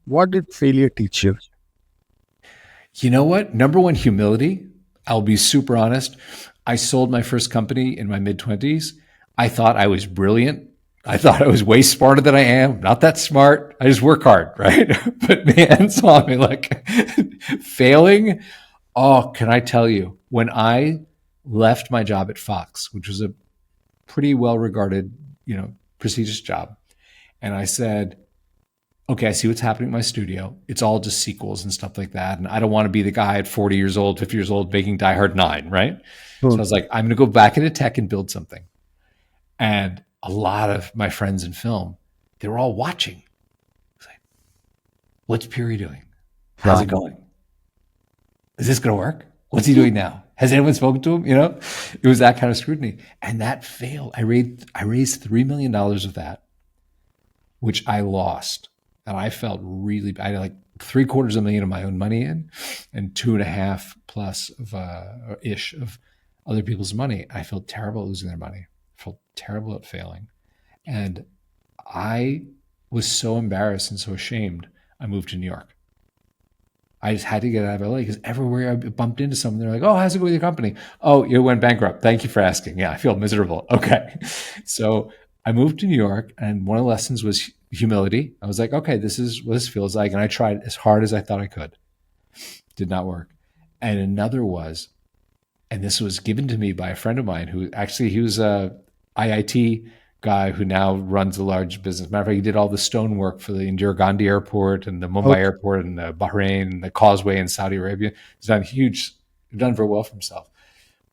What did failure teach you? You know what? Number one, humility. I'll be super honest. I sold my first company in my mid 20s. I thought I was brilliant. I thought I was way smarter than I am. Not that smart. I just work hard, right? But man, so I mean, like failing. Oh, can I tell you? When I left my job at Fox, which was a pretty well regarded, prestigious job, and I said, okay, I see what's happening in my studio. It's all just sequels and stuff like that. And I don't want to be the guy at 40 years old, 50 years old, making Die Hard 9, right? So I Hmm. was like, I'm going to go back into tech and build something. And a lot of my friends in film, they were all watching. Like, what's Puri doing? How's it Wow. going? Is this going to work? What's he doing now? Has anyone spoken to him? It was that kind of scrutiny. And that failed. I raised $3 million of that, which I lost. And I felt really bad. I had like three-quarters of a million of my own money in and two and a half plus of ish of other people's money. I felt terrible losing their money. I felt terrible at failing. And I was so embarrassed and so ashamed. I moved to New York. I just had to get out of LA because everywhere I bumped into someone, they're like, "Oh, how's it go with your company? Oh, you went bankrupt. Thank you for asking. Yeah, I feel miserable." Okay, so I moved to New York, and one of the lessons was humility. I was like, "Okay, this is what this feels like," and I tried as hard as I thought I could. Did not work. And another was, and this was given to me by a friend of mine who actually he was a IIT guy who now runs a large business. Matter of fact, he did all the stonework for the Indira Gandhi Airport and the Mumbai Okay. Airport and the Bahrain and the Causeway in Saudi Arabia. He's done very well for himself.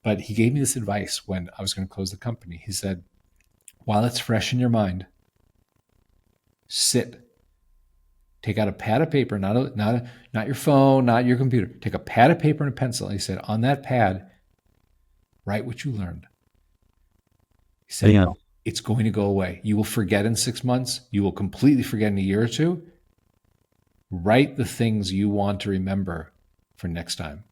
But he gave me this advice when I was going to close the company. He said, while it's fresh in your mind, sit, take out a pad of paper, not your phone, not your computer. Take a pad of paper and a pencil. And he said, on that pad, write what you learned. He said, Yeah. it's going to go away. You will forget in 6 months. You will completely forget in a year or two. Write the things you want to remember for next time.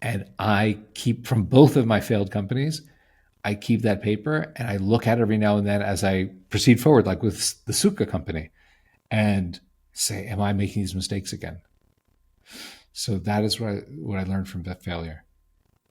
And I keep from both of my failed companies, I keep that paper and I look at it every now and then as I proceed forward, like with the Sukha company, and say, am I making these mistakes again? So that is what I learned from that failure.